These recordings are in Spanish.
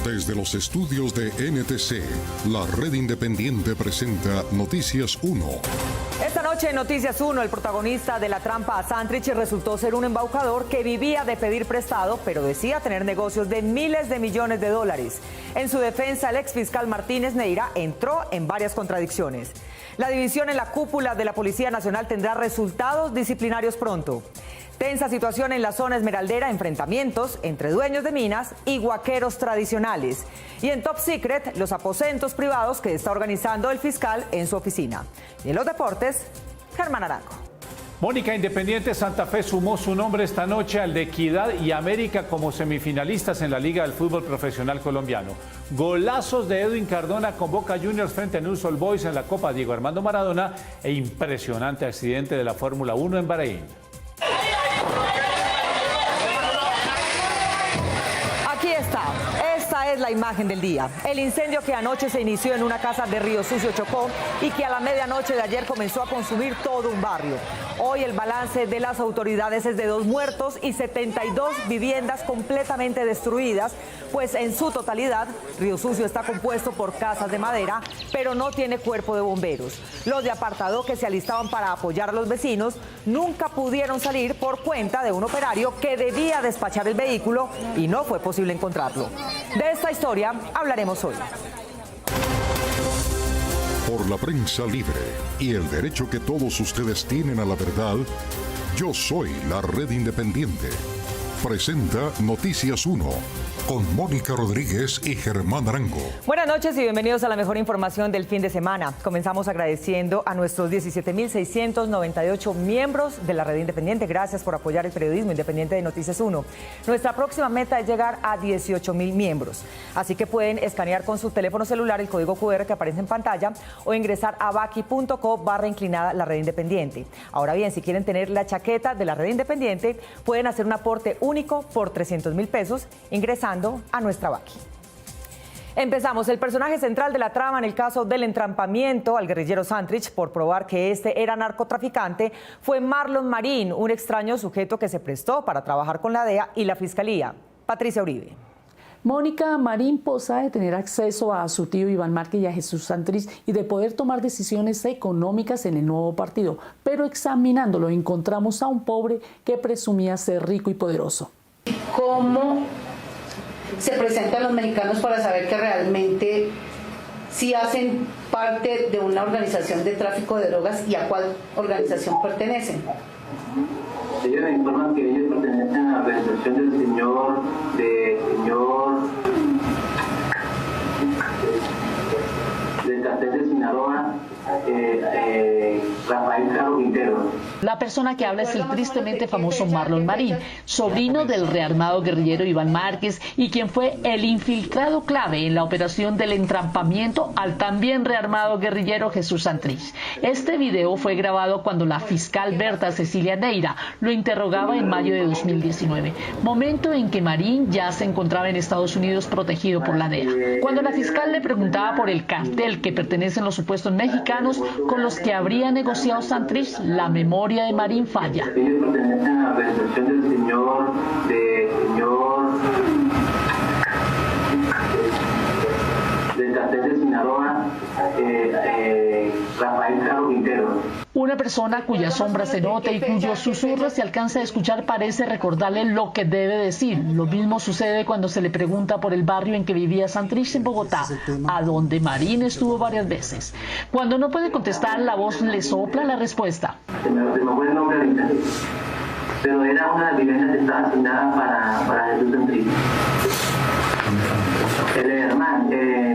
Desde los estudios de NTC, la red independiente presenta Noticias 1. Esta noche en Noticias 1, el protagonista de la trampa a Santrich resultó ser un embaucador que vivía de pedir prestado, pero decía tener negocios de miles de millones de dólares. En su defensa, el exfiscal Martínez Neira entró en varias contradicciones. La división en la cúpula de la Policía Nacional tendrá resultados disciplinarios pronto. Tensa situación en la zona esmeraldera, enfrentamientos entre dueños de minas y guaqueros tradicionales. Y en Top Secret, los aposentos privados que está organizando el fiscal en su oficina. Y en los deportes, Germán Arango. Mónica, Independiente Santa Fe sumó su nombre esta noche al de Equidad y América como semifinalistas en la Liga del Fútbol Profesional Colombiano. Golazos de Edwin Cardona con Boca Juniors frente a Newell's Old Boys en la Copa Diego Armando Maradona e impresionante accidente de la Fórmula 1 en Bahrein. Aquí está. Esta es la imagen del día. El incendio que anoche se inició en una casa de Río Sucio, Chocó, y que a la medianoche de ayer comenzó a consumir todo un barrio. Hoy el balance de las autoridades es de 2 muertos y 72 viviendas completamente destruidas, pues en su totalidad Río Sucio está compuesto por casas de madera, pero no tiene cuerpo de bomberos. Los de apartado que se alistaban para apoyar a los vecinos nunca pudieron salir por cuenta de un operario que debía despachar el vehículo y no fue posible encontrarlo. De esta historia hablaremos hoy. Por la prensa libre y el derecho que todos ustedes tienen a la verdad, yo soy la red independiente. Presenta Noticias 1 con Mónica Rodríguez y Germán Arango. Buenas noches y bienvenidos a la mejor información del fin de semana. Comenzamos agradeciendo a nuestros 17.698 miembros de la red independiente. Gracias por apoyar el periodismo independiente de Noticias 1. Nuestra próxima meta es llegar a 18.000 miembros. Así que pueden escanear con su teléfono celular el código QR que aparece en pantalla o ingresar a baki.co/inclinada la red independiente. Ahora bien, si quieren tener la chaqueta de la red independiente, pueden hacer un aporte único por 300.000 pesos ingresando a nuestra Baki. Empezamos. El personaje central de la trama en el caso del entrampamiento al guerrillero Santrich por probar que este era narcotraficante fue Marlon Marín, un extraño sujeto que se prestó para trabajar con la DEA y la Fiscalía. Patricia Uribe. Mónica Marín posa de tener acceso a su tío Iván Márquez y a Jesús Santrich y de poder tomar decisiones económicas en el nuevo partido, pero examinándolo encontramos a un pobre que presumía ser rico y poderoso. ¿Cómo se presentan los mexicanos para saber que realmente sí hacen parte de una organización de tráfico de drogas y a cuál organización pertenecen? Ellos me informan que ellos pertenecen a la organización del señor del cartel de Sinaloa, Rafael Caro Quintero. La persona que habla es el tristemente famoso Marlon Marín, sobrino del rearmado guerrillero Iván Márquez y quien fue el infiltrado clave en la operación del entrampamiento al también rearmado guerrillero Jesús Santrich. Este video fue grabado cuando la fiscal Berta Cecilia Neira lo interrogaba en mayo de 2019, momento en que Marín ya se encontraba en Estados Unidos protegido por la DEA. Cuando la fiscal le preguntaba por el cartel que pertenecen los supuestos mexicanos con los que habría negociado Santrich, la memoria de Marín falla. Ellos pertenecen a la organización del señor del cartel de Sinaloa, Rafael Caro Quintero. Una persona cuya sombra se nota y cuyo susurro se alcanza a escuchar parece recordarle lo que debe decir. Lo mismo sucede cuando se le pregunta por el barrio en que vivía Santrich en Bogotá, a donde Marín estuvo varias veces. Cuando no puede contestar, la voz le sopla la respuesta. Se me fue el nombre ahorita, pero era una de las viviendas que estaba asignada para Jesús Santrich.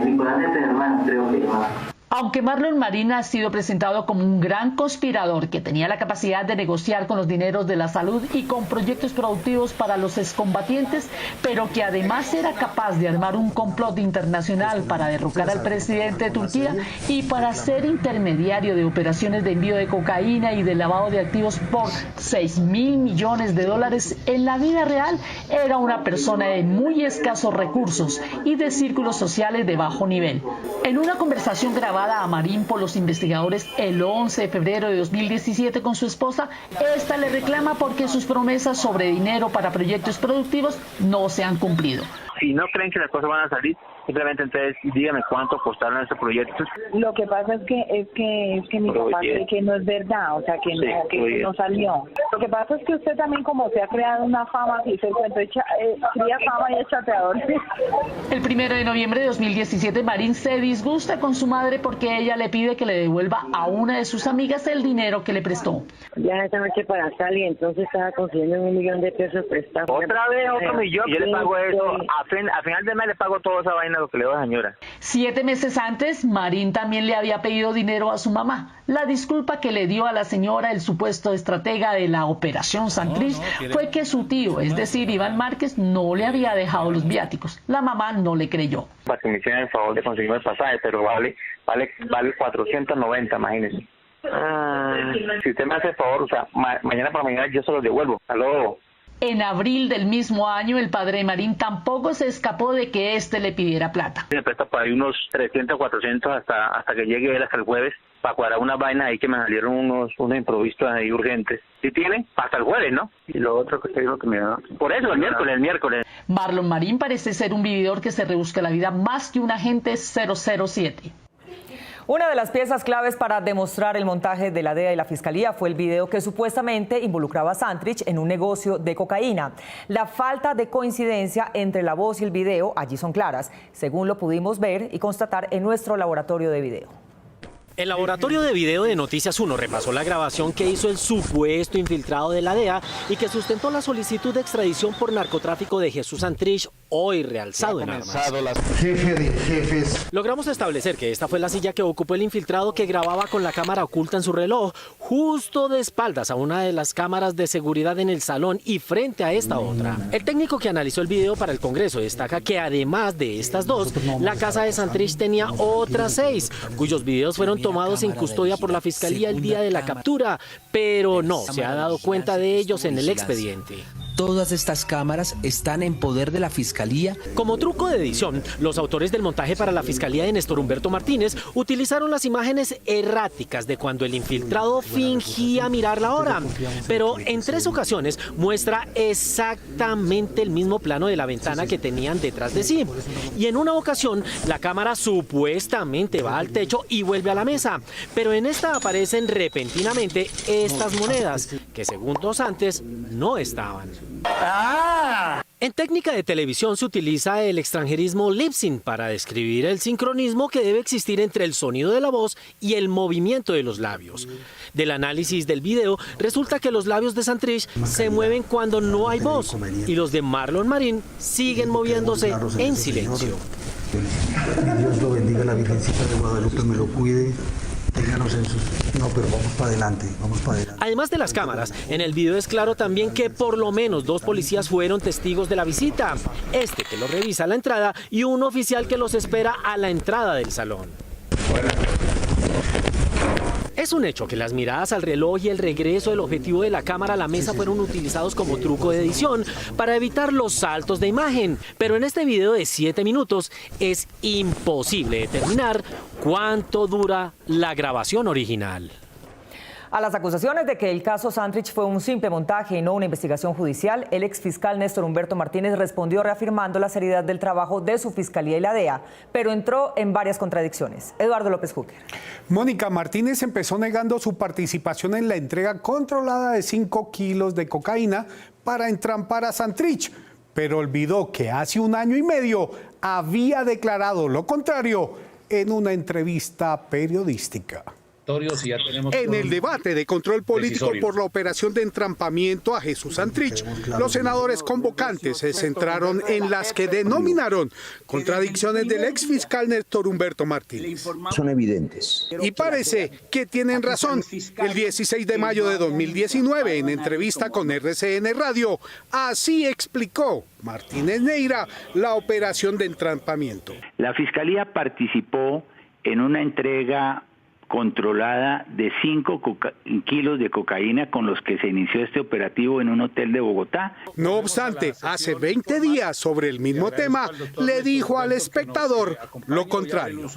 Nicolás de Hermán, creo que llamaba. Aunque Marlon Marín ha sido presentado como un gran conspirador que tenía la capacidad de negociar con los dineros de la salud y con proyectos productivos para los excombatientes, pero que además era capaz de armar un complot internacional para derrocar al presidente de Turquía y para ser intermediario de operaciones de envío de cocaína y de lavado de activos por $6.000 millones, en la vida real era una persona de muy escasos recursos y de círculos sociales de bajo nivel. En una conversación grabada a Marín por los investigadores el 11 de febrero de 2017 con su esposa, esta le reclama porque sus promesas sobre dinero para proyectos productivos no se han cumplido. Si no creen que las cosas van a salir, simplemente entonces díganme cuánto costaron estos proyectos. Lo que pasa es que mi papá cree que no es verdad, o sea, que no salió. Lo que pasa es que usted también, como se ha creado una fama, que dice el cuento, cría fama y es chateador. El 1 de noviembre de 2017, Marín se disgusta con su madre porque ella le pide que le devuelva a una de sus amigas el dinero que le prestó. Ya esta noche para salir, entonces estaba consiguiendo $1.000.000 prestado. Otra vez otro millón, yo le pago eso, a final de mes le pago toda esa vaina lo que le doy a la señora. 7 meses antes, Marín también le había pedido dinero a su mamá. La disculpa que le dio a la señora el supuesto estratega de la Operación Santrich fue que su tío, es decir, Iván Márquez, no le había dejado los viáticos. La mamá no le creyó. Para que me hicieran el favor de conseguirme el pasaje, pero vale 490, imagínese. Si usted me hace el favor, o sea, mañana para mañana yo se los devuelvo. Aló. En abril del mismo año, el padre Marín tampoco se escapó de que éste le pidiera plata. Me presta por ahí unos 300, 400 hasta que llegue él hasta el jueves para cuadrar una vaina ahí que me salieron unos improvisos ahí urgentes. ¿Sí tiene? Hasta el jueves, ¿no? Y lo otro que usted dijo que me da. Por eso, el miércoles. Marlon Marín parece ser un vividor que se rebusca la vida más que un agente 007. Una de las piezas claves para demostrar el montaje de la DEA y la Fiscalía fue el video que supuestamente involucraba a Santrich en un negocio de cocaína. La falta de coincidencia entre la voz y el video allí son claras, según lo pudimos ver y constatar en nuestro laboratorio de video. El laboratorio de video de Noticias 1 repasó la grabación que hizo el supuesto infiltrado de la DEA y que sustentó la solicitud de extradición por narcotráfico de Jesús Santrich, hoy realzado en armas. Jefe de jefes. Logramos establecer que esta fue la silla que ocupó el infiltrado, que grababa con la cámara oculta en su reloj, justo de espaldas a una de las cámaras de seguridad en el salón y frente a esta otra. El técnico que analizó el video para el Congreso destaca que además de estas dos, la casa de Santrich tenía otras 6, cuyos videos fueron tomados en custodia por la Fiscalía el día de la captura, pero no se ha dado cuenta de ellos en el expediente. Todas estas cámaras están en poder de la Fiscalía. Como truco de edición, los autores del montaje para la Fiscalía de Néstor Humberto Martínez utilizaron las imágenes erráticas de cuando el infiltrado fingía mirar la hora, pero en 3 ocasiones muestra exactamente el mismo plano de la ventana que tenían detrás de sí. Y en una ocasión, la cámara supuestamente va al techo y vuelve a la mesa, pero en esta aparecen repentinamente estas monedas, que segundos antes no estaban. En técnica de televisión se utiliza el extranjerismo lip sync para describir el sincronismo que debe existir entre el sonido de la voz y el movimiento de los labios. Del análisis del video resulta que los labios de Santrich se mueven cuando no hay voz y los de Marlon Marín siguen moviéndose en silencio. Dios lo bendiga, la Virgencita de Guadalupe me lo cuide. No, pero vamos para adelante. Además de las cámaras, en el video es claro también que por lo menos 2 policías fueron testigos de la visita. Este que los revisa a la entrada y un oficial que los espera a la entrada del salón. Es un hecho que las miradas al reloj y el regreso del objetivo de la cámara a la mesa fueron utilizados como truco de edición para evitar los saltos de imagen. Pero en este video de 7 minutos es imposible determinar cuánto dura la grabación original. A las acusaciones de que el caso Santrich fue un simple montaje y no una investigación judicial, el exfiscal Néstor Humberto Martínez respondió reafirmando la seriedad del trabajo de su fiscalía y la DEA, pero entró en varias contradicciones. Eduardo López Júquer. Mónica, Martínez empezó negando su participación en la entrega controlada de 5 kilos de cocaína para entrampar a Santrich, pero olvidó que hace 1 año y medio había declarado lo contrario en una entrevista periodística. En el debate de control político por la operación de entrampamiento a Jesús Santrich, los senadores convocantes se centraron en las que denominaron contradicciones del exfiscal Néstor Humberto Martínez. Son evidentes. Y parece que tienen razón. El 16 de mayo de 2019, en entrevista con RCN Radio, así explicó Martínez Neira la operación de entrampamiento. La Fiscalía participó en una entrega controlada de 5 kilos de cocaína con los que se inició este operativo en un hotel de Bogotá. No obstante, hace 20 días sobre el mismo tema le dijo al espectador lo contrario.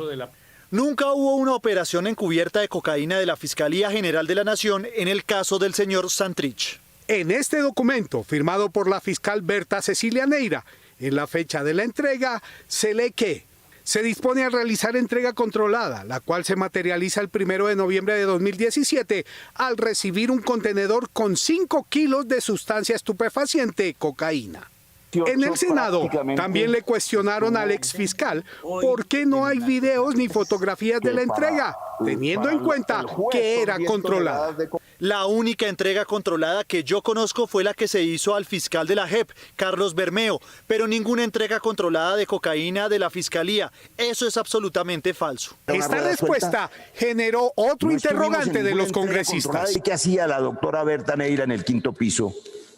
Nunca hubo una operación encubierta de cocaína de la Fiscalía General de la Nación en el caso del señor Santrich. En este documento, firmado por la fiscal Berta Cecilia Neira, En la fecha de la entrega se lee que se dispone a realizar entrega controlada, la cual se materializa el 1 de noviembre de 2017 al recibir un contenedor con 5 kilos de sustancia estupefaciente, cocaína. En el Senado también le cuestionaron al exfiscal por qué no hay videos ni fotografías de la entrega, teniendo en cuenta que era controlada. La única entrega controlada que yo conozco fue la que se hizo al fiscal de la JEP, Carlos Bermeo, pero ninguna entrega controlada de cocaína de la Fiscalía. Eso es absolutamente falso. Esta respuesta generó otro interrogante de los congresistas. ¿Qué hacía la doctora Berta Neira en el 5º piso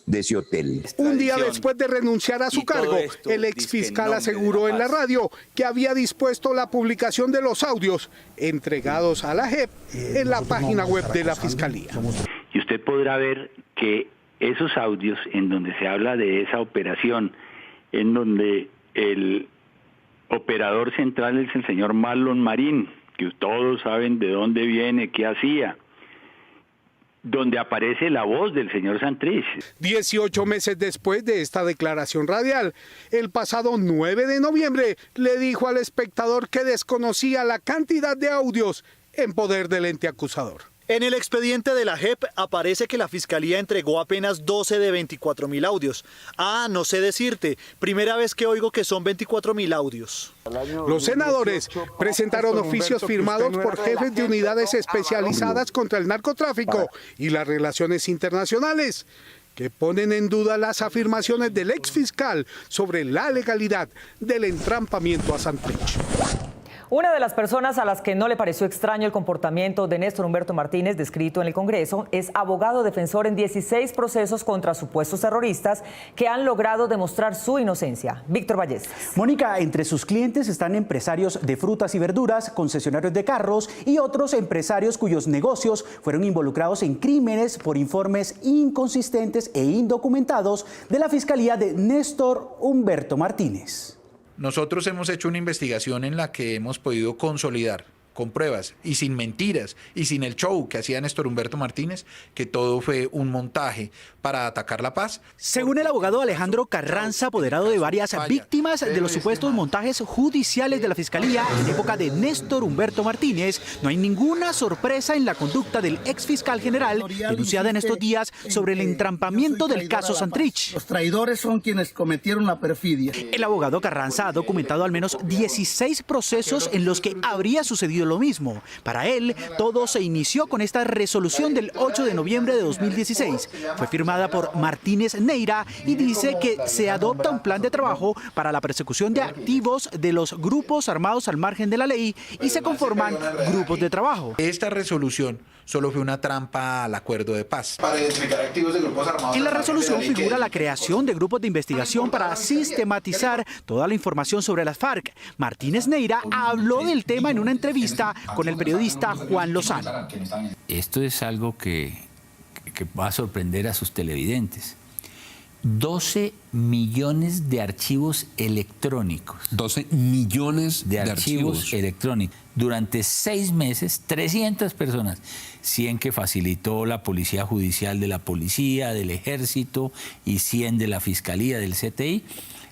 de ese hotel? Un día después de renunciar a su cargo, el exfiscal aseguró en la radio que había dispuesto la publicación de los audios entregados a la JEP en la página web de la Fiscalía. Y usted podrá ver que esos audios en donde se habla de esa operación, en donde el operador central es el señor Marlon Marín, que todos saben de dónde viene, qué hacía, donde aparece la voz del señor Santrich. 18 meses después de esta declaración radial, el pasado 9 de noviembre le dijo al espectador que desconocía la cantidad de audios en poder del ente acusador. En el expediente de la JEP aparece que la Fiscalía entregó apenas 12 de 24.000 audios. No sé decirte, primera vez que oigo que son 24.000 audios. Los senadores presentaron oficios firmados por jefes de unidades especializadas contra el narcotráfico y las relaciones internacionales, que ponen en duda las afirmaciones del exfiscal sobre la legalidad del entrampamiento a Santrich. Una de las personas a las que no le pareció extraño el comportamiento de Néstor Humberto Martínez, descrito en el Congreso, es abogado defensor en 16 procesos contra supuestos terroristas que han logrado demostrar su inocencia. Víctor Ballestas. Mónica, entre sus clientes están empresarios de frutas y verduras, concesionarios de carros y otros empresarios cuyos negocios fueron involucrados en crímenes por informes inconsistentes e indocumentados de la Fiscalía de Néstor Humberto Martínez. Nosotros hemos hecho una investigación en la que hemos podido consolidar con pruebas y sin mentiras y sin el show que hacía Néstor Humberto Martínez, que todo fue un montaje para atacar la paz. Según el abogado Alejandro Carranza, apoderado de varias víctimas de los supuestos montajes judiciales de la Fiscalía en época de Néstor Humberto Martínez, no hay ninguna sorpresa en la conducta del exfiscal general denunciada en estos días sobre el entrampamiento del caso Santrich. Los traidores son quienes cometieron la perfidia. El abogado Carranza ha documentado al menos 16 procesos en los que habría sucedido lo mismo. Para él, todo se inició con esta resolución del 8 de noviembre de 2016. Fue firmada por Martínez Neira y dice que se adopta un plan de trabajo para la persecución de activos de los grupos armados al margen de la ley y se conforman grupos de trabajo. Esta resolución solo fue una trampa al acuerdo de paz. Para identificar activos de grupos armados. En la resolución figura la creación de grupos de investigación para sistematizar toda la información sobre las FARC. Martínez Neira habló del tema en una entrevista con el periodista Juan Lozano. Esto es algo que va a sorprender a sus televidentes. 12 millones de archivos electrónicos. 12 millones de archivos electrónicos. Durante 6 meses, 300 personas. 100 que facilitó la Policía Judicial de la Policía, del Ejército y 100 de la Fiscalía, del CTI.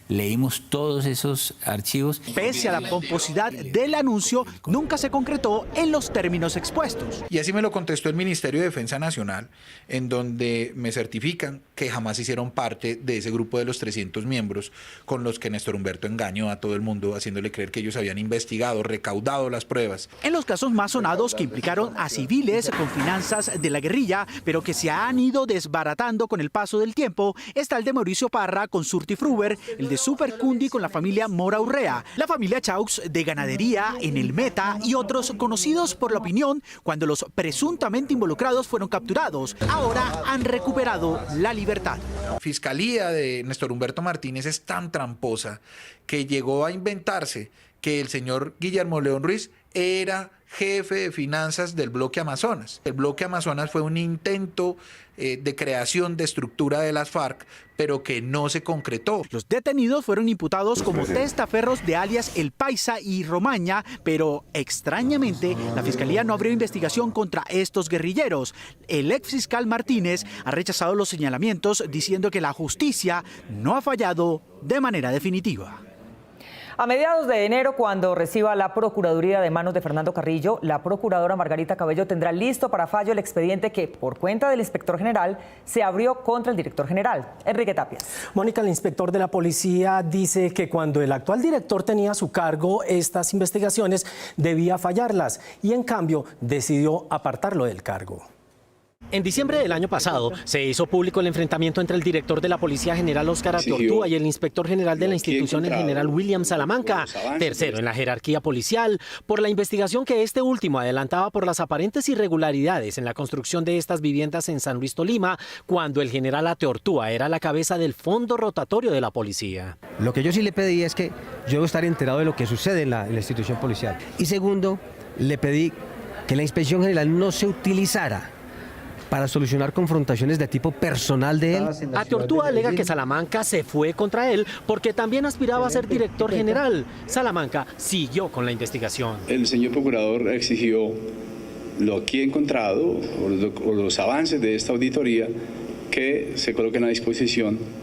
Leímos todos esos archivos. Pese a la pomposidad del anuncio, nunca se concretó en los términos expuestos. Y así me lo contestó el Ministerio de Defensa Nacional, en donde me certifican que jamás hicieron parte de ese grupo de los 300 miembros con los que Néstor Humberto engañó a todo el mundo, haciéndole creer que ellos habían investigado, recaudado las pruebas. En los casos más sonados que implicaron a civiles con finanzas de la guerrilla, pero que se han ido desbaratando con el paso del tiempo, está el de Mauricio Parra con Surtifruber, el de Supercundi con la familia Mora Urrea, la familia Chaux de ganadería en el Meta y otros conocidos por la opinión cuando los presuntamente involucrados fueron capturados. Ahora han recuperado la libertad. La Fiscalía de Néstor Humberto Martínez es tan tramposa que llegó a inventarse que el señor Guillermo León Ruiz era jefe de finanzas del bloque Amazonas. El bloque Amazonas fue un intento de creación de estructura de las FARC, pero que no se concretó. Los detenidos fueron imputados como testaferros de alias El Paisa y Romaña, pero extrañamente la Fiscalía no abrió investigación contra estos guerrilleros. El exfiscal Martínez ha rechazado los señalamientos diciendo que la justicia no ha fallado de manera definitiva. A mediados de enero, cuando reciba la Procuraduría de manos de Fernando Carrillo, la procuradora Margarita Cabello tendrá listo para fallo el expediente que, por cuenta del inspector general, se abrió contra el director general, Enrique Tapias. Mónica, el inspector de la policía dice que cuando el actual director tenía a su cargo estas investigaciones, debía fallarlas y, en cambio, decidió apartarlo del cargo. En diciembre del año pasado se hizo público el enfrentamiento entre el director de la Policía General Óscar Atortúa y el inspector general de la institución, el general William Salamanca, tercero en la jerarquía policial, por la investigación que este último adelantaba por las aparentes irregularidades en la construcción de estas viviendas en San Luis, Tolima, cuando el general Atortúa era la cabeza del fondo rotatorio de la policía. Lo que yo sí le pedí es que yo debo estar enterado de lo que sucede en la institución policial. Y segundo, le pedí que la inspección general no se utilizara para solucionar confrontaciones de tipo personal de él. Atortúa alega que Salamanca se fue contra él porque también aspiraba a ser director general. Salamanca siguió con la investigación. El señor procurador exigió lo aquí encontrado, o los avances de esta auditoría, que se coloquen a disposición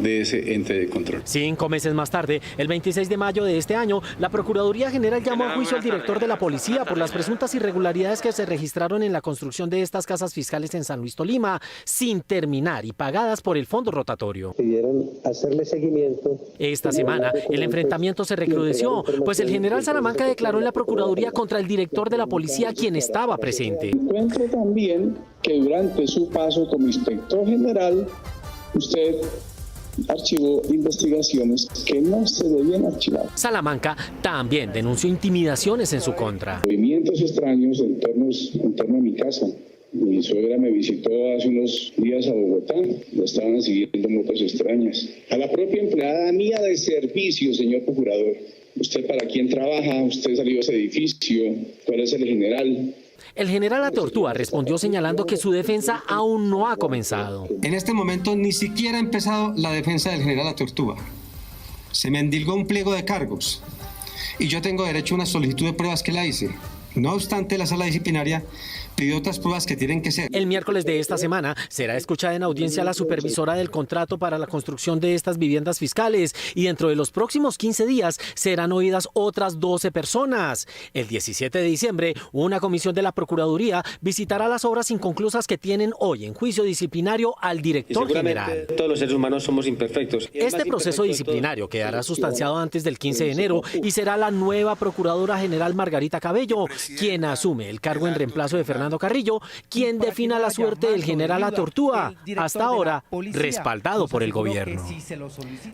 de ese ente de control. 5 meses más tarde, el 26 de mayo de este año, la Procuraduría General llamó a juicio al director de la policía por las presuntas irregularidades que se registraron en la construcción de estas casas fiscales en San Luis, Tolima, sin terminar y pagadas por el fondo rotatorio. Pidieron hacerle seguimiento. Esta semana, el enfrentamiento se recrudeció, pues el general Salamanca declaró en la Procuraduría contra el director de la policía, quien estaba presente. Encuentro también que durante su paso como inspector general, usted archivó investigaciones que no se debían archivar. Salamanca también denunció intimidaciones en su contra. Movimientos extraños en torno a mi casa. Mi suegra me visitó hace unos días a Bogotá, la estaban siguiendo motos extrañas. A la propia empleada mía de servicio, señor procurador. ¿Usted para quién trabaja? ¿Usted salió de ese edificio? ¿Cuál es el general? El general Atortúa respondió señalando que su defensa aún no ha comenzado. En este momento ni siquiera ha empezado la defensa del general Atortúa. Se me endilgó un pliego de cargos y yo tengo derecho a una solicitud de pruebas que la hice. No obstante, la sala disciplinaria pidió otras pruebas que tienen que ser. El miércoles de esta semana será escuchada en audiencia la supervisora del contrato para la construcción de estas viviendas fiscales y dentro de los próximos 15 días serán oídas otras 12 personas. El 17 de diciembre, una comisión de la Procuraduría visitará las obras inconclusas que tienen hoy en juicio disciplinario al director general. Todos los seres humanos somos imperfectos. Este proceso disciplinario quedará sustanciado antes del 15 de enero y será la nueva Procuradora General Margarita Cabello quien asume el cargo en reemplazo de Fernando Carrillo, quien defina la suerte del general Atortúa, hasta ahora respaldado por el gobierno.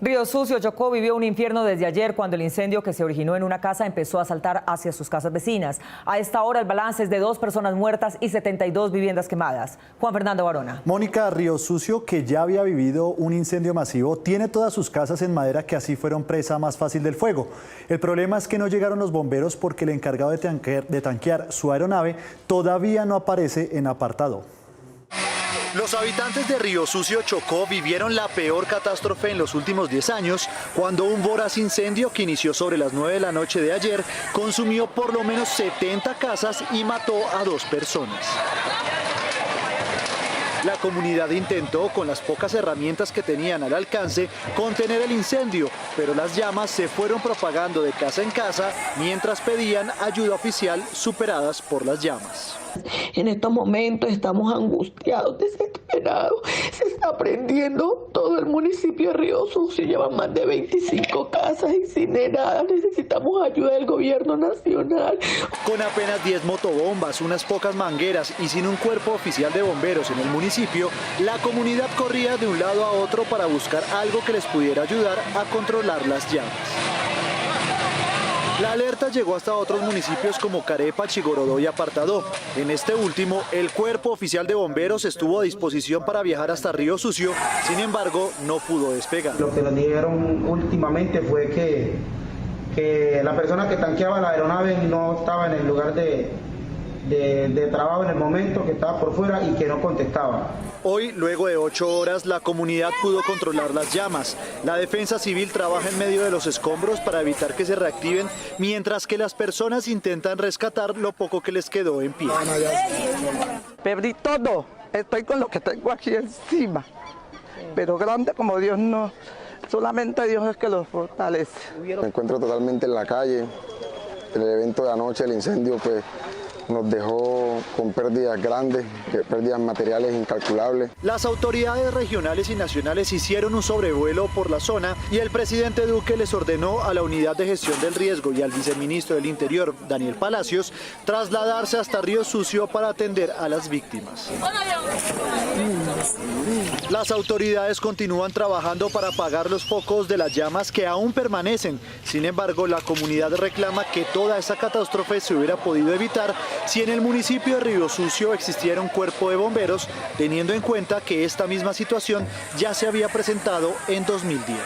Río Sucio, Chocó, vivió un infierno desde ayer cuando el incendio que se originó en una casa empezó a saltar hacia sus casas vecinas. A esta hora el balance es de 2 personas muertas y 72 viviendas quemadas. Juan Fernando Barona. Mónica, Río Sucio, que ya había vivido un incendio masivo, tiene todas sus casas en madera que así fueron presa más fácil del fuego. El problema es que no llegaron los bomberos porque el encargado de tanquear su aeronave todavía no aparece en apartado. Los habitantes de Río Sucio, Chocó, vivieron la peor catástrofe en los últimos 10 años, cuando un voraz incendio que inició sobre las 9 de la noche de ayer consumió por lo menos 70 casas y mató a 2 personas. La comunidad intentó, con las pocas herramientas que tenían al alcance, contener el incendio, pero las llamas se fueron propagando de casa en casa mientras pedían ayuda oficial, superadas por las llamas. En estos momentos estamos angustiados, desesperados. Se está prendiendo todo el municipio de Río Sucio. Llevan más de 25 casas incineradas. Necesitamos ayuda del gobierno nacional. Con apenas 10 motobombas, unas pocas mangueras y sin un cuerpo oficial de bomberos en el municipio, la comunidad corría de un lado a otro para buscar algo que les pudiera ayudar a controlar las llamas. La alerta llegó hasta otros municipios como Carepa, Chigorodó y Apartadó. En este último, el cuerpo oficial de bomberos estuvo a disposición para viajar hasta Río Sucio, sin embargo, no pudo despegar. Lo que nos dijeron últimamente fue que que la persona que tanqueaba la aeronave no estaba en el lugar de trabajo en el momento, que estaba por fuera y que no contestaba. Hoy, luego de 8 horas, la comunidad pudo controlar las llamas. La defensa civil trabaja en medio de los escombros para evitar que se reactiven, mientras que las personas intentan rescatar lo poco que les quedó en pie. Perdí todo, estoy con lo que tengo aquí encima, pero grande como Dios no, solamente Dios es que los fortalece. Me encuentro totalmente en la calle. El evento de anoche, el incendio, pues nos dejó con pérdidas grandes, pérdidas materiales incalculables. Las autoridades regionales y nacionales hicieron un sobrevuelo por la zona y el presidente Duque les ordenó a la Unidad de Gestión del Riesgo y al viceministro del Interior, Daniel Palacios, trasladarse hasta Río Sucio para atender a las víctimas. Las autoridades continúan trabajando para apagar los focos de las llamas que aún permanecen. Sin embargo, la comunidad reclama que toda esa catástrofe se hubiera podido evitar si en el municipio de Río Sucio existiera un cuerpo de bomberos, teniendo en cuenta que esta misma situación ya se había presentado en 2010.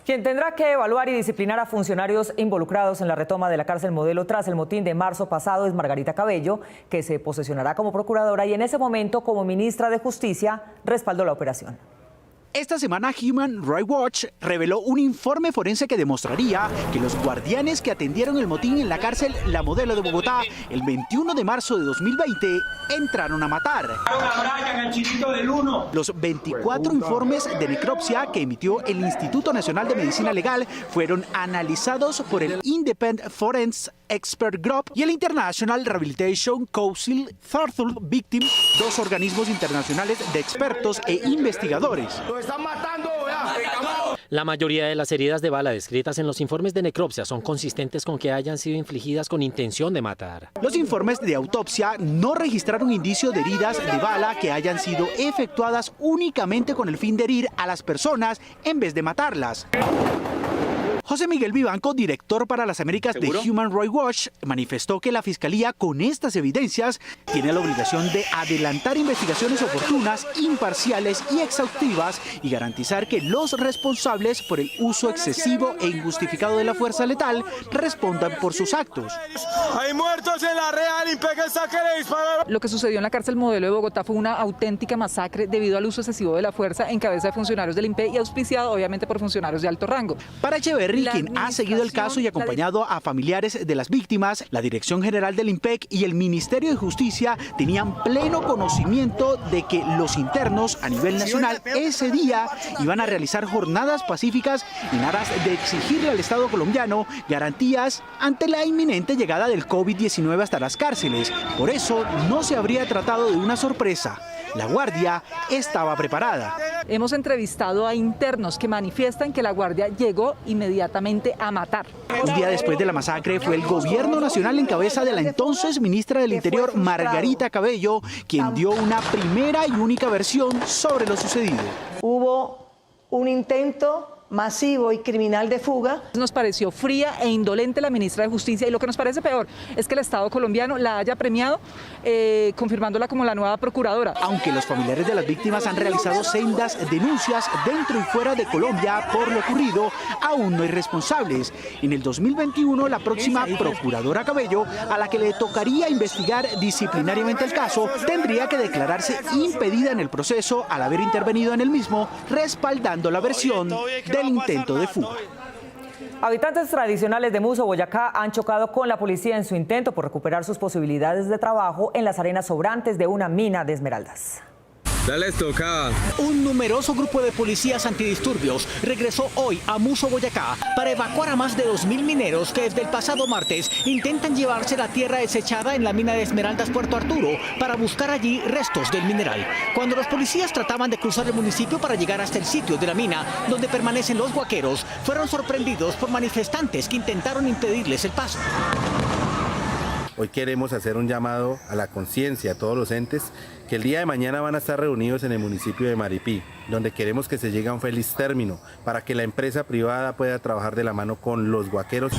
Quien tendrá que evaluar y disciplinar a funcionarios involucrados en la retoma de la cárcel Modelo tras el motín de marzo pasado es Margarita Cabello, que se posesionará como procuradora y en ese momento como ministra de Justicia respaldó la operación. Esta semana Human Rights Watch reveló un informe forense que demostraría que los guardianes que atendieron el motín en la cárcel La Modelo de Bogotá el 21 de marzo de 2020 entraron a matar. Los 24 informes de necropsia que emitió el Instituto Nacional de Medicina Legal fueron analizados por el Independent Forensic Expert Group y el International Rehabilitation Council Third Victim, dos organismos internacionales de expertos e investigadores. La mayoría de las heridas de bala descritas en los informes de necropsia son consistentes con que hayan sido infligidas con intención de matar. Los informes de autopsia no registraron indicios de heridas de bala que hayan sido efectuadas únicamente con el fin de herir a las personas en vez de matarlas. José Miguel Vivanco, director para las Américas de Human Rights Watch, manifestó que la Fiscalía, con estas evidencias, tiene la obligación de adelantar investigaciones oportunas, imparciales y exhaustivas y garantizar que los responsables por el uso excesivo e injustificado de la fuerza letal respondan por sus actos. Hay muertos en la Real, impecable, sáquenle disparo. Lo que sucedió en la cárcel Modelo de Bogotá fue una auténtica masacre debido al uso excesivo de la fuerza en cabeza de funcionarios del INPE y auspiciado obviamente por funcionarios de alto rango. Para Echeverry, quien ha seguido el caso y acompañado a familiares de las víctimas, la Dirección General del IMPEC y el Ministerio de Justicia tenían pleno conocimiento de que los internos a nivel nacional ese día iban a realizar jornadas pacíficas en aras de exigirle al Estado colombiano garantías ante la inminente llegada del COVID-19 hasta las cárceles. Por eso no se habría tratado de una sorpresa. La Guardia estaba preparada. Hemos entrevistado a internos que manifiestan que la Guardia llegó inmediatamente a matar. Un día después de la masacre fue el Gobierno Nacional en cabeza de la entonces ministra del Interior, Margarita Cabello, quien dio una primera y única versión sobre lo sucedido. Hubo un intento masivo y criminal de fuga. Nos pareció fría e indolente la ministra de Justicia y lo que nos parece peor es que el Estado colombiano la haya premiado confirmándola como la nueva procuradora. Aunque los familiares de las víctimas han realizado sendas denuncias dentro y fuera de Colombia por lo ocurrido, aún no hay responsables. En el 2021 la próxima procuradora Cabello, a la que le tocaría investigar disciplinariamente el caso, tendría que declararse impedida en el proceso al haber intervenido en el mismo, respaldando la versión del intento de fuga. Habitantes tradicionales de Muso, Boyacá, han chocado con la policía en su intento por recuperar sus posibilidades de trabajo en las arenas sobrantes de una mina de esmeraldas. Dale estocada. Un numeroso grupo de policías antidisturbios regresó hoy a Muso, Boyacá, para evacuar a más de 2.000 mineros que desde el pasado martes intentan llevarse la tierra desechada en la mina de Esmeraldas Puerto Arturo para buscar allí restos del mineral. Cuando los policías trataban de cruzar el municipio para llegar hasta el sitio de la mina donde permanecen los guaqueros, fueron sorprendidos por manifestantes que intentaron impedirles el paso. Hoy queremos hacer un llamado a la conciencia a todos los entes que el día de mañana van a estar reunidos en el municipio de Maripí, donde queremos que se llegue a un feliz término para que la empresa privada pueda trabajar de la mano con los guaqueros.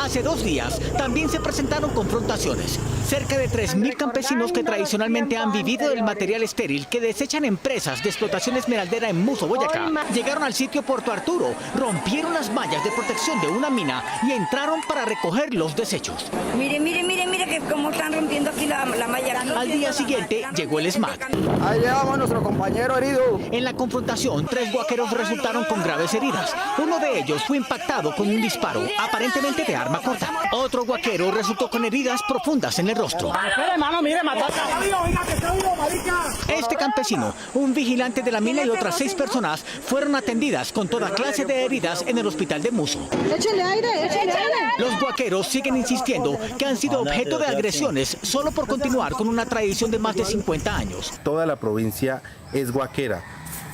Hace 2 días también se presentaron confrontaciones. Cerca de 3.000 campesinos que tradicionalmente han vivido del material estéril que desechan empresas de explotación esmeraldera en Muso, Boyacá, llegaron al sitio Puerto Arturo, rompieron las mallas de protección de una mina y entraron para recoger los desechos. Mire que cómo están rompiendo aquí la malla. Al día siguiente llegó el SMAT. Ahí llevamos a nuestro compañero herido. En la confrontación, 3 guaqueros resultaron con graves heridas. Uno de ellos fue impactado con un disparo, aparentemente de arma corta. Otro guaquero resultó con heridas profundas en el rostro. Este campesino, un vigilante de la mina y otras 6 personas fueron atendidas con toda clase de heridas en el hospital de Muso. Échale aire. Los guaqueros siguen insistiendo que han sido objeto de agresiones solo por continuar con una tradición de más de 50 años. Toda la provincia es guaquera.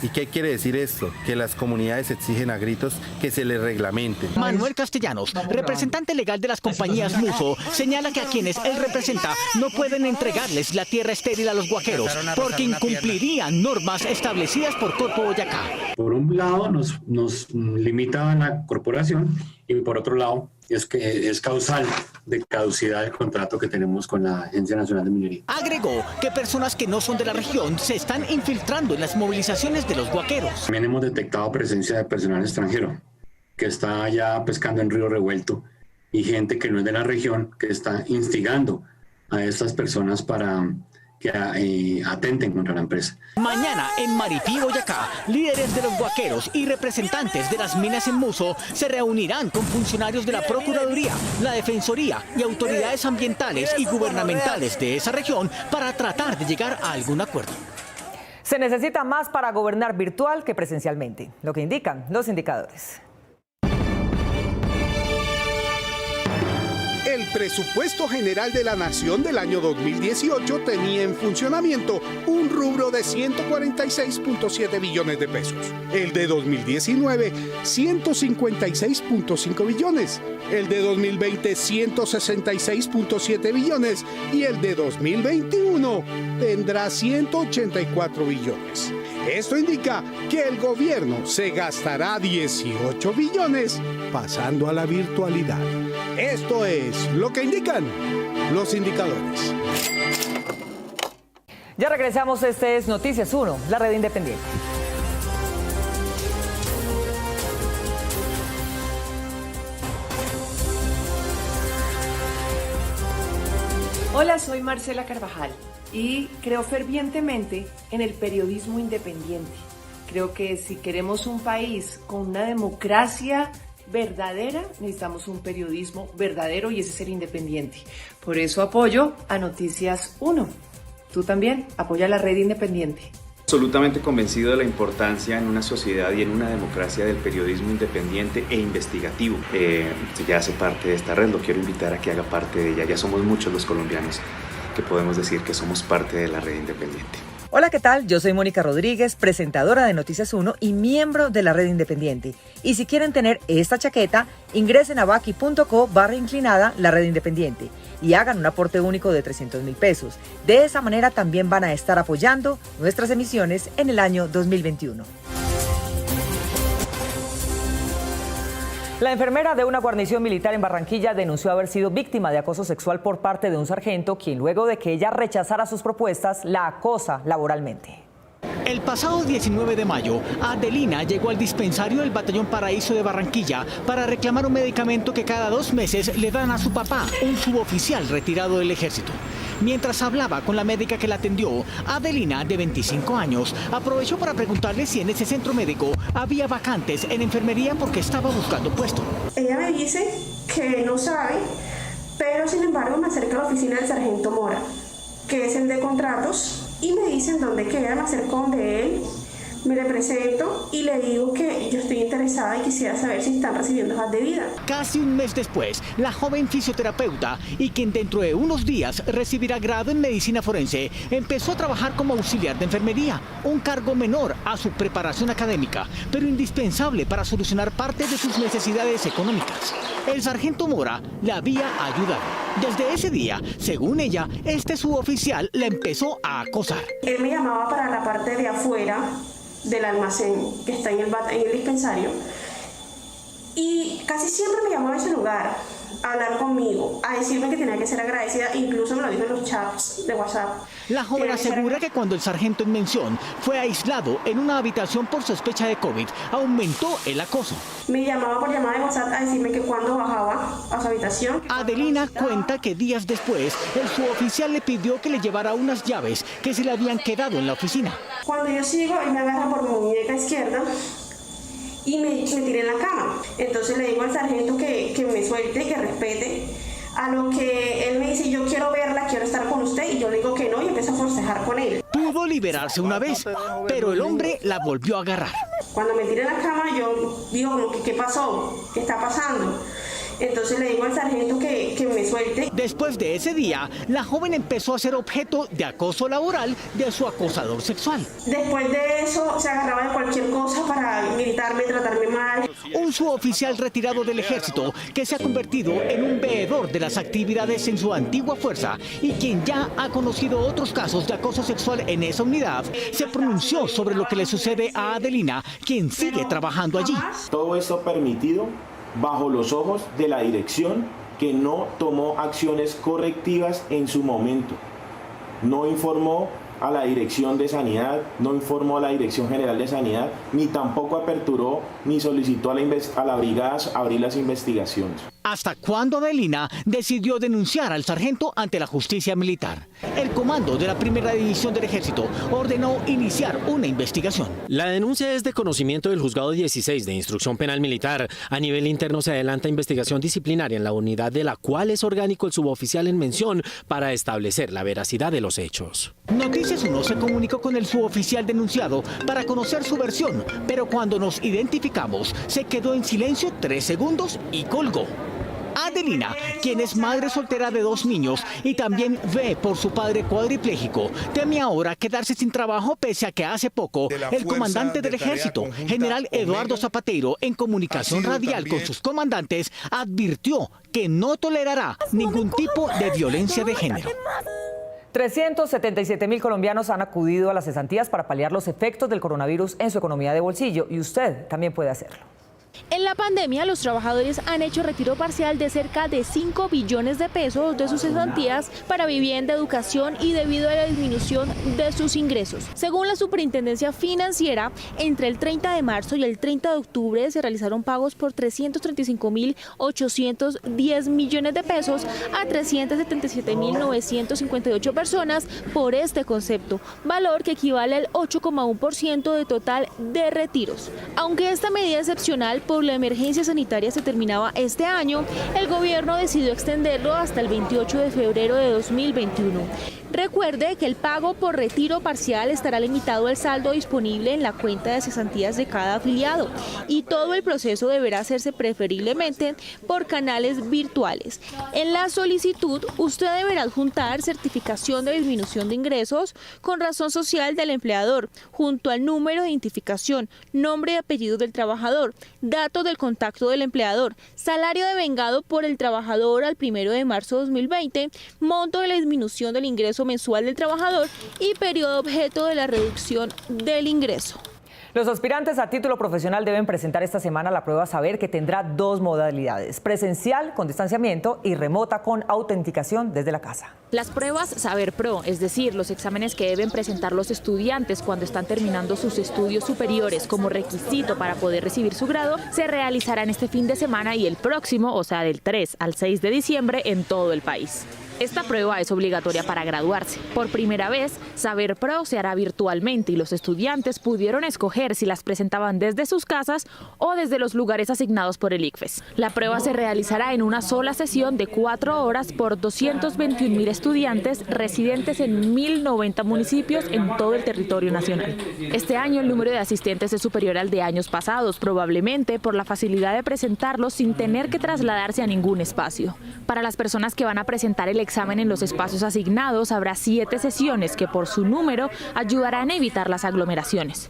¿Y qué quiere decir esto? Que las comunidades exigen a gritos que se les reglamente. Manuel Castellanos, representante legal de las compañías Muso, señala que a quienes él representa no pueden entregarles la tierra estéril a los guaqueros porque incumplirían normas establecidas por Corpo Boyacá. Por un lado nos limita la corporación y por otro lado es que es causal de caducidad del contrato que tenemos con la Agencia Nacional de Minería. Agregó que personas que no son de la región se están infiltrando en las movilizaciones de los guaqueros. También hemos detectado presencia de personal extranjero que está ya pescando en Río Revuelto y gente que no es de la región que está instigando a estas personas para que atenten contra la empresa. Mañana en Maripí, Boyacá, líderes de los guaqueros y representantes de las minas en Muso se reunirán con funcionarios de la Procuraduría, la Defensoría y autoridades ambientales y gubernamentales de esa región para tratar de llegar a algún acuerdo. Se necesita más para gobernar virtual que presencialmente, lo que indican los indicadores. El presupuesto general de la Nación del año 2018 tenía en funcionamiento un rubro de 146.7 billones de pesos. El de 2019, 156.5 billones. El de 2020, 166.7 billones. Y el de 2021 tendrá 184 billones. Esto indica que el gobierno se gastará 18 billones pasando a la virtualidad. Esto es lo que indican los indicadores. Ya regresamos, este es Noticias 1, la red independiente. Hola, soy Marcela Carvajal y creo fervientemente en el periodismo independiente. Creo que si queremos un país con una democracia verdadera, necesitamos un periodismo verdadero y ese ser independiente. Por eso apoyo a Noticias 1. Tú también apoya a la red independiente. Absolutamente convencido de la importancia en una sociedad y en una democracia del periodismo independiente e investigativo. Ya hace parte de esta red, lo quiero invitar a que haga parte de ella. Ya somos muchos los colombianos que podemos decir que somos parte de la red independiente. Hola, ¿qué tal? Yo soy Mónica Rodríguez, presentadora de Noticias 1 y miembro de la red independiente. Y si quieren tener esta chaqueta, ingresen a baki.co/inclinada la red independiente y hagan un aporte único de 300.000 pesos. De esa manera también van a estar apoyando nuestras emisiones en el año 2021. La enfermera de una guarnición militar en Barranquilla denunció haber sido víctima de acoso sexual por parte de un sargento, quien luego de que ella rechazara sus propuestas, la acosa laboralmente. El pasado 19 de mayo, Adelina llegó al dispensario del Batallón Paraíso de Barranquilla para reclamar un medicamento que cada 2 meses le dan a su papá, un suboficial retirado del ejército. Mientras hablaba con la médica que la atendió, Adelina, de 25 años, aprovechó para preguntarle si en ese centro médico había vacantes en enfermería porque estaba buscando puesto. Ella me dice que no sabe, pero sin embargo me acerca a la oficina del sargento Mora, que es el de contratos, y me dicen dónde queda, me acerco donde él, me le presento y le digo que yo estoy interesada y quisiera saber si están recibiendo hojas de vida. Casi un mes después, la joven fisioterapeuta, y quien dentro de unos días recibirá grado en medicina forense, empezó a trabajar como auxiliar de enfermería, un cargo menor a su preparación académica, pero indispensable para solucionar parte de sus necesidades económicas. El sargento Mora la había ayudado. Desde ese día, según ella, este suboficial la empezó a acosar. Él me llamaba para la parte de afuera del almacén que está en el dispensario y casi siempre me llamaba a ese lugar a hablar conmigo, a decirme que tenía que ser agradecida, incluso me lo dijo en los chats de WhatsApp. La joven asegura que cuando el sargento en mención fue aislado en una habitación por sospecha de COVID, aumentó el acoso. Me llamaba por llamada de WhatsApp a decirme que cuando bajaba a su habitación. Adelina cuenta que días después, el suboficial le pidió que le llevara unas llaves que se le habían quedado en la oficina. Cuando yo sigo, él me agarra por mi muñeca izquierda y me tiré en la cama. Entonces le digo al sargento que me suelte, que respete. A lo que él me dice, yo quiero verla, quiero estar con usted, y yo le digo que no y empiezo a forcejar con él. Pudo liberarse una vez, pero el hombre la volvió a agarrar. Cuando me tiré en la cama, yo digo como que, ¿qué pasó? ¿Qué está pasando? Entonces le digo al sargento que me suelte. Después de ese día, la joven empezó a ser objeto de acoso laboral de su acosador sexual. Después de eso, se agarraba de cualquier cosa para gritarme, tratarme mal. Un suboficial retirado del ejército que se ha convertido en un veedor de las actividades en su antigua fuerza y quien ya ha conocido otros casos de acoso sexual en esa unidad, se pronunció sobre lo que le sucede a Adelina, quien sigue trabajando allí. Todo esto permitido bajo los ojos de la dirección, que no tomó acciones correctivas en su momento. No informó a la Dirección de Sanidad, no informó a la Dirección General de Sanidad, ni tampoco aperturó ni solicitó a la brigada abrir las investigaciones. ¿Hasta cuándo Adelina decidió denunciar al sargento ante la justicia militar? El comando de la Primera División del Ejército ordenó iniciar una investigación. La denuncia es de conocimiento del Juzgado 16 de Instrucción Penal Militar. A nivel interno se adelanta investigación disciplinaria en la unidad de la cual es orgánico el suboficial en mención para establecer la veracidad de los hechos. Noticias 1 se comunicó con el suboficial denunciado para conocer su versión, pero cuando nos identificamos se quedó en silencio 3 segundos y colgó. Adelina, quien es madre soltera de 2 niños y también ve por su padre cuadripléjico, teme ahora quedarse sin trabajo pese a que hace poco el comandante del ejército, general Eduardo Zapateiro, en comunicación radial con sus comandantes, advirtió que no tolerará ningún tipo de violencia de género. 377.000 colombianos han acudido a las cesantías para paliar los efectos del coronavirus en su economía de bolsillo, y usted también puede hacerlo. En la pandemia, los trabajadores han hecho retiro parcial de cerca de 5 billones de pesos de sus cesantías para vivienda, educación y debido a la disminución de sus ingresos. Según la Superintendencia Financiera, entre el 30 de marzo y el 30 de octubre se realizaron pagos por 335.810 millones de pesos a 377.958 personas por este concepto, valor que equivale al 8,1% de total de retiros. Aunque esta medida excepcional por la emergencia sanitaria se terminaba este año, el gobierno decidió extenderlo hasta el 28 de febrero de 2021. Recuerde que el pago por retiro parcial estará limitado al saldo disponible en la cuenta de cesantías de cada afiliado y todo el proceso deberá hacerse preferiblemente por canales virtuales. En la solicitud, usted deberá adjuntar certificación de disminución de ingresos con razón social del empleador, junto al número de identificación, nombre y apellido del trabajador, datos del contacto del empleador, salario devengado por el trabajador al 1 de marzo de 2020, monto de la disminución del ingreso mensual del trabajador y periodo objeto de la reducción del ingreso. Los aspirantes a título profesional deben presentar esta semana la prueba Saber, que tendrá 2 modalidades: presencial con distanciamiento y remota con autenticación desde la casa. Las pruebas Saber Pro, es decir, los exámenes que deben presentar los estudiantes cuando están terminando sus estudios superiores como requisito para poder recibir su grado, se realizarán este fin de semana y el próximo, o sea, del 3 al 6 de diciembre en todo el país. Esta prueba es obligatoria para graduarse. Por primera vez, Saber Pro se hará virtualmente y los estudiantes pudieron escoger si las presentaban desde sus casas o desde los lugares asignados por el ICFES. La prueba se realizará en una sola sesión de 4 horas por 221.000 estudiantes residentes en 1.090 municipios en todo el territorio nacional. Este año el número de asistentes es superior al de años pasados, probablemente por la facilidad de presentarlos sin tener que trasladarse a ningún espacio. Para las personas que van a presentar el examen en los espacios asignados, habrá 7 sesiones que por su número ayudarán a evitar las aglomeraciones.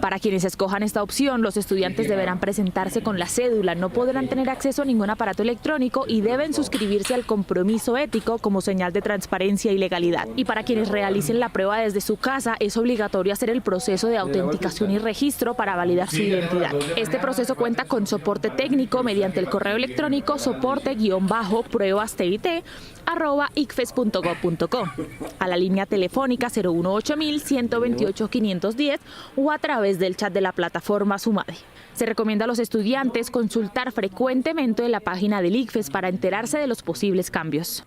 Para quienes escojan esta opción, los estudiantes deberán presentarse con la cédula, no podrán tener acceso a ningún aparato electrónico y deben suscribirse al compromiso ético como señal de transparencia y legalidad. Y para quienes realicen la prueba desde su casa, es obligatorio hacer el proceso de autenticación y registro para validar su identidad. Este proceso cuenta con soporte técnico mediante el correo electrónico soporte-pruebastit@icfes.gov.co, a la línea telefónica 018-128-510 o a través del chat de la plataforma Sumade. Se recomienda a los estudiantes consultar frecuentemente la página del ICFES para enterarse de los posibles cambios.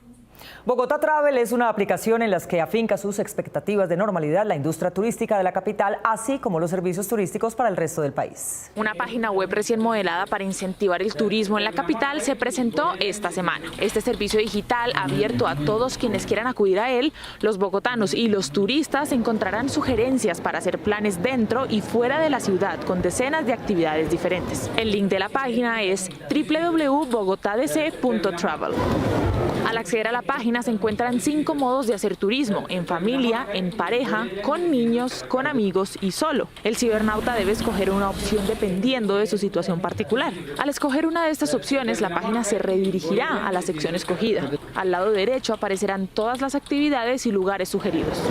Bogotá Travel es una aplicación en la que afinca sus expectativas de normalidad la industria turística de la capital, así como los servicios turísticos para el resto del país. Una página web recién modelada para incentivar el turismo en la capital se presentó esta semana. Este servicio digital, abierto a todos quienes quieran acudir a él, los bogotanos y los turistas encontrarán sugerencias para hacer planes dentro y fuera de la ciudad con decenas de actividades diferentes. El link de la página es www.bogotadc.travel. Al acceder a la página se encuentran 5 modos de hacer turismo: en familia, en pareja, con niños, con amigos y solo. El cibernauta debe escoger una opción dependiendo de su situación particular. Al escoger una de estas opciones, la página se redirigirá a la sección escogida. Al lado derecho aparecerán todas las actividades y lugares sugeridos.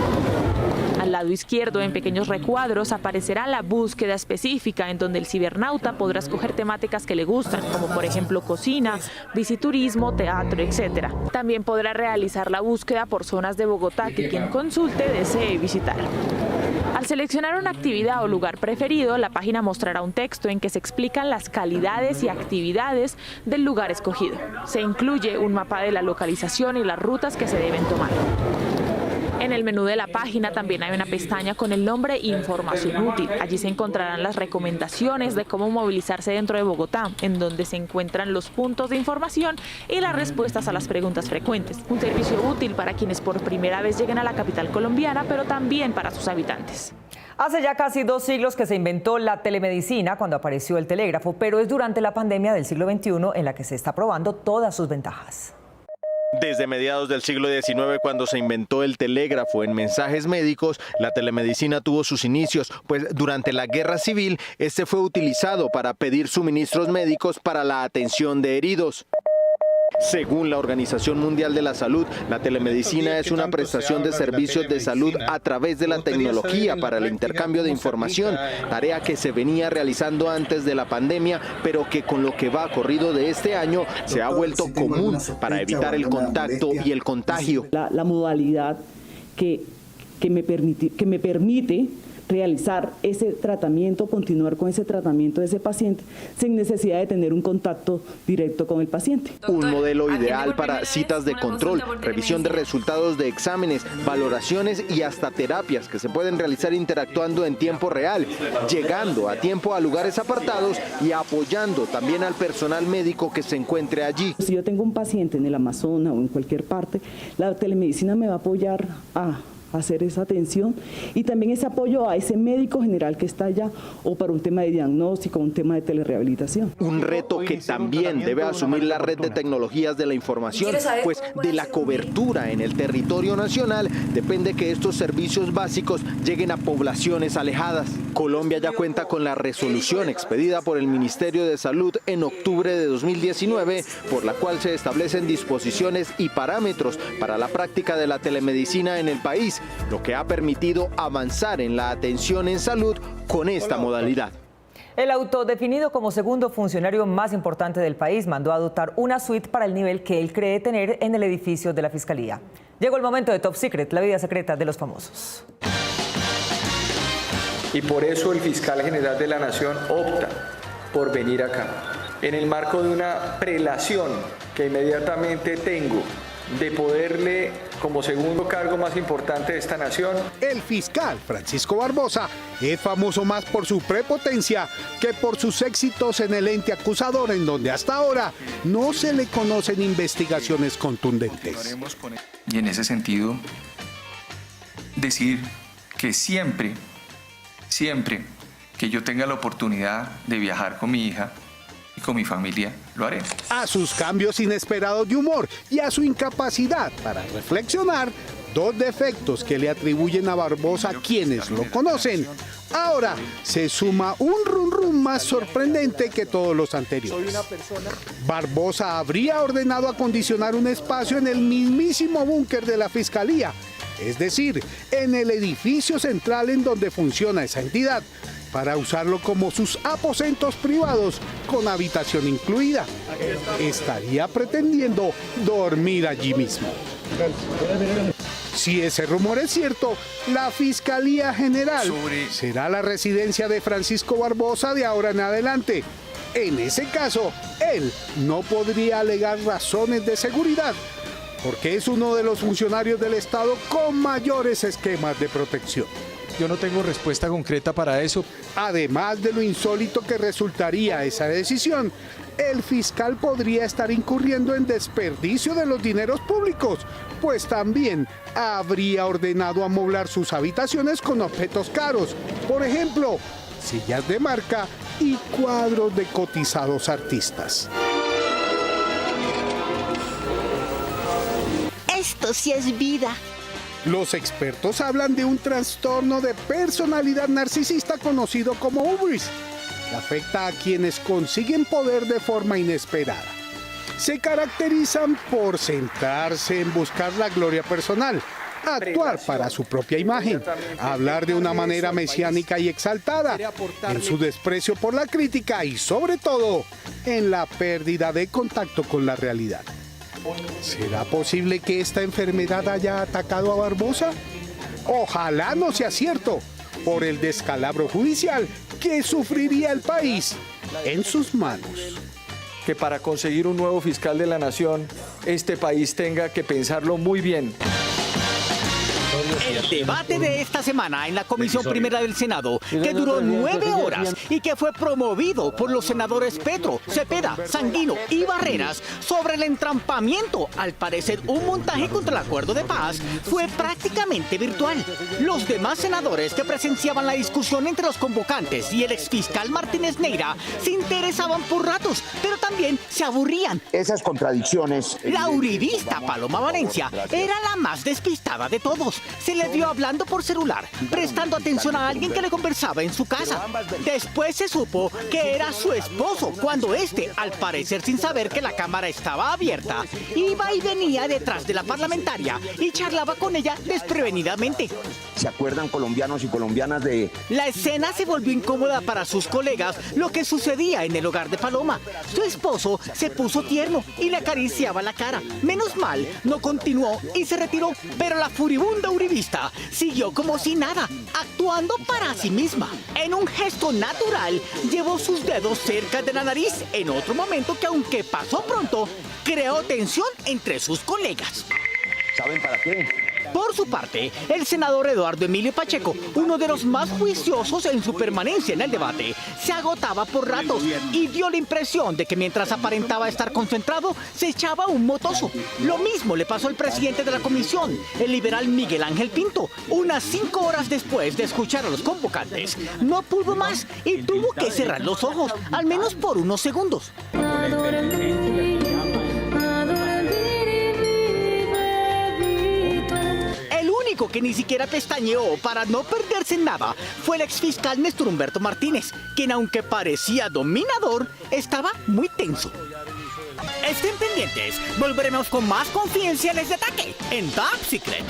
Al lado izquierdo, en pequeños recuadros, aparecerá la búsqueda específica en donde el cibernauta podrá escoger temáticas que le gustan, como por ejemplo cocina, biciturismo, teatro, etc. También podrá realizar la búsqueda por zonas de Bogotá que quien consulte desee visitar. Al seleccionar una actividad o lugar preferido, la página mostrará un texto en que se explican las calidades y actividades del lugar escogido. Se incluye un mapa de la localización y las rutas que se deben tomar. En el menú de la página también hay una pestaña con el nombre Información útil. Allí se encontrarán las recomendaciones de cómo movilizarse dentro de Bogotá, en donde se encuentran los puntos de información y las respuestas a las preguntas frecuentes. Un servicio útil para quienes por primera vez lleguen a la capital colombiana, pero también para sus habitantes. Hace ya casi 2 siglos que se inventó la telemedicina cuando apareció el telégrafo, pero es durante la pandemia del siglo XXI en la que se está probando todas sus ventajas. Desde mediados del siglo XIX, cuando se inventó el telégrafo en mensajes médicos, la telemedicina tuvo sus inicios, pues durante la Guerra Civil este fue utilizado para pedir suministros médicos para la atención de heridos. Según la Organización Mundial de la Salud, la telemedicina es una prestación de servicios de salud a través de la tecnología para el intercambio de información, tarea que se venía realizando antes de la pandemia, pero que con lo que va corrido de este año se ha vuelto común para evitar el contacto y el contagio. La modalidad que me permite realizar ese tratamiento, continuar con ese tratamiento de ese paciente sin necesidad de tener un contacto directo con el paciente. Un modelo ideal para citas de control, revisión de resultados de exámenes, valoraciones y hasta terapias que se pueden realizar interactuando en tiempo real, llegando a tiempo a lugares apartados y apoyando también al personal médico que se encuentre allí. Si yo tengo un paciente en el Amazonas o en cualquier parte, la telemedicina me va a apoyar a hacer esa atención y también ese apoyo a ese médico general que está allá o para un tema de diagnóstico, un tema de telerehabilitación. Un reto que también debe asumir la red de tecnologías de la información, pues de la cobertura en el territorio nacional depende que estos servicios básicos lleguen a poblaciones alejadas. Colombia ya cuenta con la resolución expedida por el Ministerio de Salud en octubre de 2019, por la cual se establecen disposiciones y parámetros para la práctica de la telemedicina en el país, lo que ha permitido avanzar en la atención en salud con esta modalidad. El autodefinido como segundo funcionario más importante del país mandó a dotar una suite para el nivel que él cree tener en el edificio de la Fiscalía. Llegó el momento de Top Secret, la vida secreta de los famosos. Y por eso el fiscal general de la Nación opta por venir acá, en el marco de una prelación que inmediatamente tengo de poderle, como segundo cargo más importante de esta nación. El fiscal Francisco Barbosa es famoso más por su prepotencia que por sus éxitos en el ente acusador, en donde hasta ahora no se le conocen investigaciones contundentes. Y en ese sentido, decir que siempre que yo tenga la oportunidad de viajar con mi hija y con mi familia, lo haré. A sus cambios inesperados de humor y a su incapacidad para reflexionar, 2 defectos que le atribuyen a Barbosa quienes lo conocen, ahora se suma un rum más sorprendente que todos los anteriores. Barbosa habría ordenado acondicionar un espacio en el mismísimo búnker de la Fiscalía, es decir, en el edificio central en donde funciona esa entidad, para usarlo como sus aposentos privados con habitación incluida. Estaría pretendiendo dormir allí mismo. Si ese rumor es cierto, la Fiscalía General será la residencia de Francisco Barbosa de ahora en adelante. En ese caso, él no podría alegar razones de seguridad, porque es uno de los funcionarios del Estado con mayores esquemas de protección. Yo no tengo respuesta concreta para eso. Además de lo insólito que resultaría esa decisión, el fiscal podría estar incurriendo en desperdicio de los dineros públicos, pues también habría ordenado amoblar sus habitaciones con objetos caros, por ejemplo, sillas de marca y cuadros de cotizados artistas. Esto sí es vida. Los expertos hablan de un trastorno de personalidad narcisista conocido como hubris, que afecta a quienes consiguen poder de forma inesperada. Se caracterizan por centrarse en buscar la gloria personal, actuar para su propia imagen, hablar de una manera mesiánica y exaltada, en su desprecio por la crítica y sobre todo en la pérdida de contacto con la realidad. ¿Será posible que esta enfermedad haya atacado a Barbosa? Ojalá no sea cierto, por el descalabro judicial que sufriría el país en sus manos. Que para conseguir un nuevo fiscal de la nación, este país tenga que pensarlo muy bien. El debate de esta semana en la Comisión Primera del Senado, que duró 9 horas y que fue promovido por los senadores Petro, Cepeda, Sanguino y Barreras sobre el entrampamiento, al parecer un montaje contra el acuerdo de paz, fue prácticamente virtual. Los demás senadores que presenciaban la discusión entre los convocantes y el exfiscal Martínez Neira se interesaban por ratos, pero también se aburrían. Esas contradicciones. La uribista Paloma Valencia era la más despistada de todos. Se le vio hablando por celular, prestando atención a alguien que le conversaba en su casa. Después se supo que era su esposo, cuando este, al parecer sin saber que la cámara estaba abierta, iba y venía detrás de la parlamentaria y charlaba con ella desprevenidamente. ¿Se acuerdan, colombianos y colombianas, de...? La escena se volvió incómoda para sus colegas, lo que sucedía en el hogar de Paloma. Su esposo se puso tierno y le acariciaba la cara. Menos mal, no continuó y se retiró, pero la furibunda uribista siguió como si nada, actuando para sí misma. En un gesto natural, llevó sus dedos cerca de la nariz, en otro momento que, aunque pasó pronto, creó tensión entre sus colegas. ¿Saben para qué? Por su parte, el senador Eduardo Emilio Pacheco, uno de los más juiciosos en su permanencia en el debate, se agotaba por ratos y dio la impresión de que mientras aparentaba estar concentrado, se echaba un motoso. Lo mismo le pasó al presidente de la comisión, el liberal Miguel Ángel Pinto. Unas 5 horas después de escuchar a los convocantes, no pudo más y tuvo que cerrar los ojos, al menos por unos segundos. Que ni siquiera pestañeó para no perderse en nada fue el exfiscal Néstor Humberto Martínez, quien, aunque parecía dominador, estaba muy tenso. Estén pendientes, volveremos con más confidenciales de ataque en Top Secret.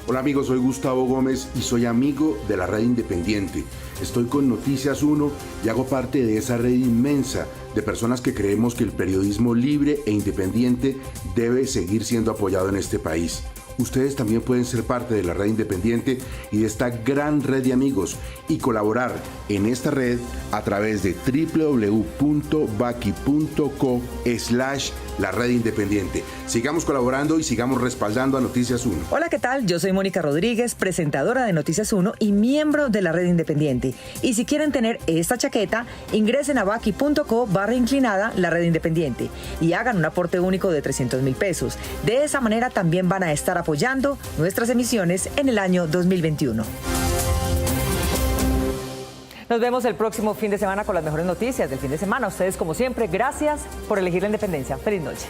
Hola amigos, soy Gustavo Gómez y soy amigo de la Red Independiente. Estoy con Noticias 1 y hago parte de esa red inmensa de personas que creemos que el periodismo libre e independiente debe seguir siendo apoyado en este país. Ustedes también pueden ser parte de la Red Independiente y de esta gran red de amigos y colaborar en esta red a través de www.baki.co/la Red Independiente. Sigamos colaborando y sigamos respaldando a Noticias 1. Hola, ¿qué tal? Yo soy Mónica Rodríguez, presentadora de Noticias 1 y miembro de la Red Independiente. Y si quieren tener esta chaqueta, ingresen a baki.co/inclinada la Red Independiente y hagan un aporte único de 300.000 pesos. De esa manera también van a estar apoyando nuestras emisiones en el año 2021. Nos vemos el próximo fin de semana con las mejores noticias del fin de semana. Ustedes, como siempre, gracias por elegir la independencia. Feliz noche.